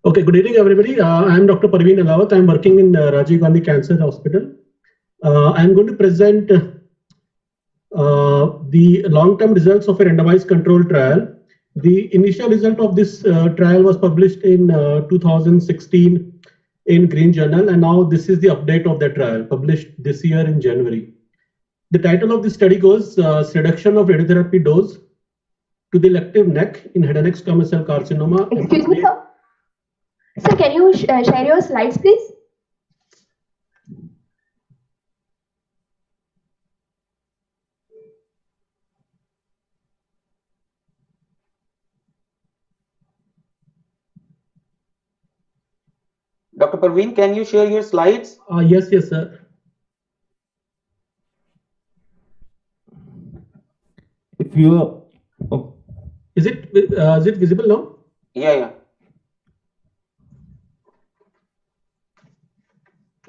Okay, good evening, everybody. I am Dr. Parveen Alawat. I am working in Rajiv Gandhi Cancer Hospital. I am going to present the long-term results of a randomized control trial. The initial result of this trial was published in 2016 in Green Journal, and now this is the update of the trial published this year in January. The title of the study goes reduction of radiotherapy dose to the elective neck in head and neck squamous cell carcinoma. Excuse me, sir. Sir, can you share your slides, please? Dr. Parveen, can you share your slides? Yes, sir. If you is it visible now? Yeah.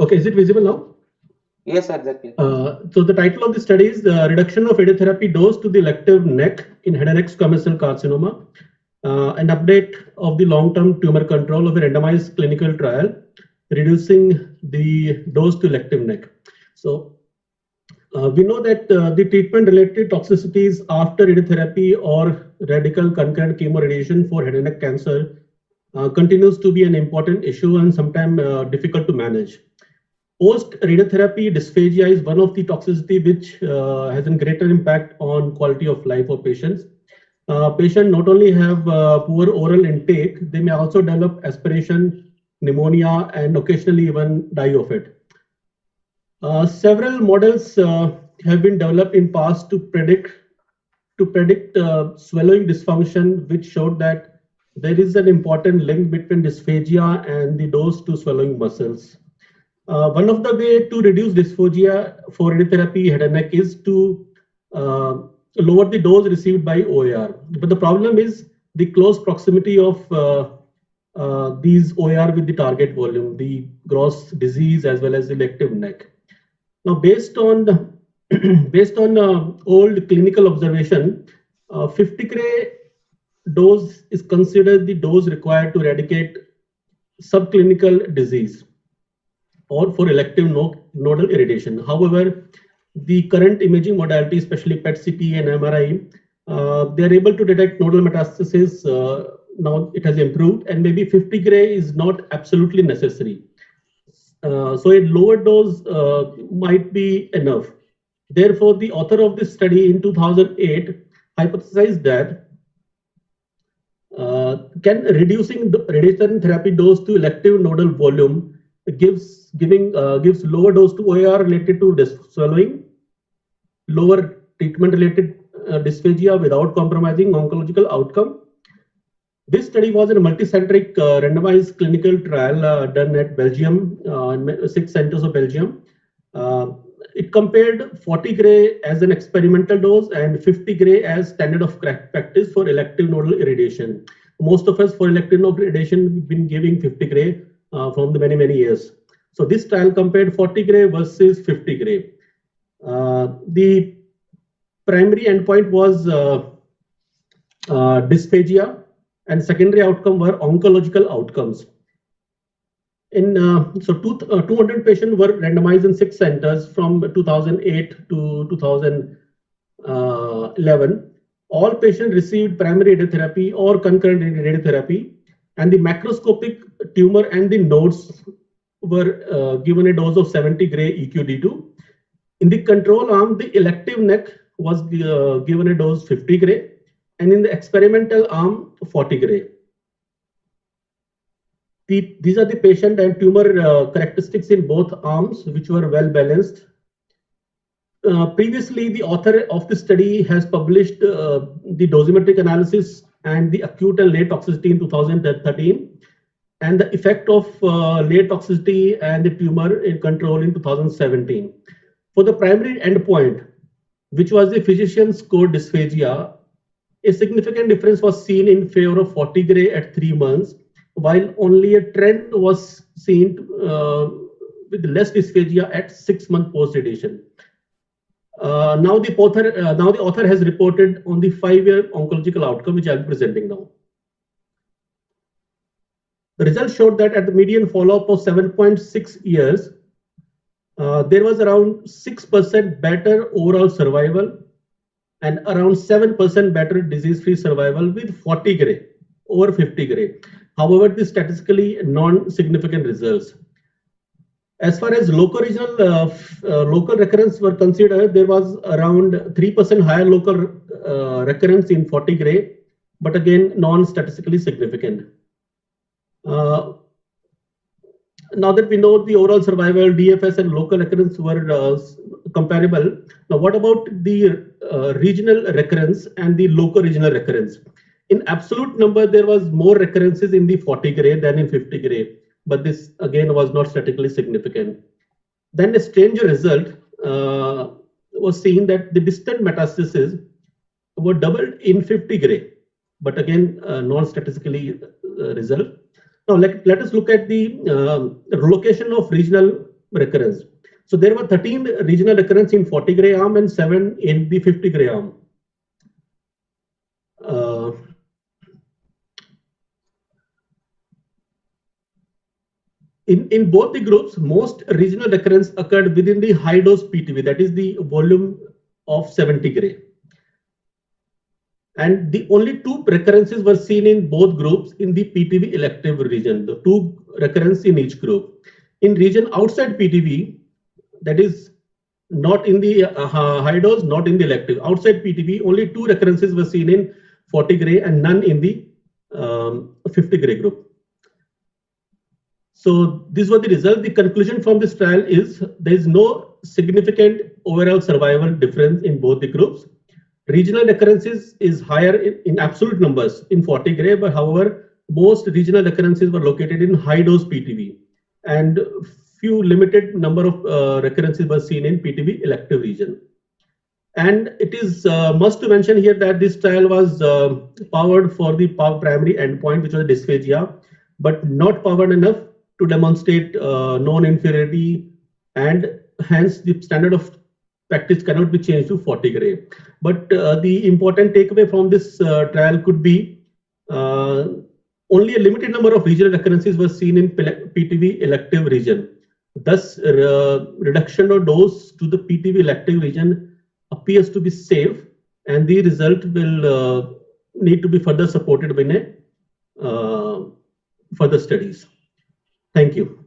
Okay, is it visible now? Yes, exactly. So the title of the study is reduction of radiotherapy dose to the elective neck in head and neck squamous cell carcinoma, an update of the long-term tumor control of a randomized clinical trial, reducing the dose to elective neck. So we know that the treatment-related toxicities after radiotherapy or radical concurrent chemoradiation for head and neck cancer continues to be an important issue and sometimes difficult to manage. Post-radiotherapy dysphagia is one of the toxicity which has a greater impact on quality of life of patients. Patients not only have poor oral intake, they may also develop aspiration, pneumonia, and occasionally even die of it. Several models have been developed in past to predict swallowing dysfunction, which showed that there is an important link between dysphagia and the dose to swallowing muscles. One of the way to reduce dysphagia for radiotherapy head and neck is to lower the dose received by OAR. But the problem is the close proximity of these OAR with the target volume, the gross disease as well as elective neck. Now, based on old clinical observation, 50 Gray dose is considered the dose required to eradicate subclinical disease or for elective nodal irradiation. However, the current imaging modality, especially PET-CT and MRI, they are able to detect nodal metastasis. Now it has improved, and maybe 50 Gray is not absolutely necessary. So a lower dose might be enough. Therefore, the author of this study in 2008 hypothesized that can reducing the radiation therapy dose to elective nodal volume gives lower dose to OAR related to swallowing, lower treatment related dysphagia without compromising oncological outcome. This study was a multicentric randomized clinical trial done at Belgium, 6 centers of Belgium. It compared 40 Gray as an experimental dose and 50 Gray as standard of practice for elective nodal irradiation. Most of us for elective nodal irradiation we've been giving 50 Gray from the many years. So this trial compared 40 Gray versus 50 Gray. The primary endpoint was dysphagia, and secondary outcome were oncological outcomes. In 200 patients were randomized in 6 centers from 2008 to 2011. All patients received primary radiotherapy or concurrent radiotherapy, and the macroscopic tumor and the nodes were given a dose of 70 Gray EQD2. In the control arm, the elective neck was given a dose 50 Gray, and in the experimental arm 40 Gray. These are the patient and tumor characteristics in both arms, which were well balanced. Previously, the author of the study has published the dosimetric analysis and the acute and late toxicity in 2013, and the effect of late toxicity and the tumor in control in 2017. For the primary endpoint, which was the physician scored dysphagia, a significant difference was seen in favor of 40 Gray at 3 months, while only a trend was seen with less dysphagia at 6 months post-radiation. Now the author has reported on the 5-year oncological outcome, which I'll be presenting now. The results showed that at the median follow-up of 7.6 years, there was around 6% better overall survival and around 7% better disease-free survival with 40 gray over 50 gray. However, this statistically non-significant results. As far as local recurrence were considered, there was around 3% higher local recurrence in 40 gray, but again non-statistically significant. Now that we know the overall survival, DFS and local recurrence were comparable, now what about the regional recurrence and the local regional recurrence? In absolute number, there was more recurrences in the 40 gray than in 50 gray, but this again was not statistically significant. Then a strange result was seen that the distant metastases were doubled in 50 gray, but again non-statistically result. Now let us look at the location of regional recurrence. So there were 13 regional recurrence in 40 gray arm and 7 in the 50 gray arm. In both the groups, most regional recurrence occurred within the high dose PTV, that is the volume of 70 gray. And the only 2 recurrences were seen in both groups in the PTV elective region, the 2 recurrences in each group. In region outside PTV, that is not in the high dose, not in the elective, outside PTV, only 2 recurrences were seen in 40 gray and none in the 50 gray group. So these were the results. The conclusion from this trial is there is no significant overall survival difference in both the groups. Regional recurrences is higher in absolute numbers in 40 gray, but however, most regional recurrences were located in high dose PTV and few limited number of recurrences were seen in PTV elective region. And it is must to mention here that this trial was powered for the primary endpoint, which was dysphagia, but not powered enough to demonstrate non-inferiority, and hence the standard of practice cannot be changed to 40 gray. But the important takeaway from this trial could be only a limited number of regional recurrences were seen in PTV elective region. Thus, reduction of dose to the PTV elective region appears to be safe, and the result will need to be further supported by further studies. Thank you.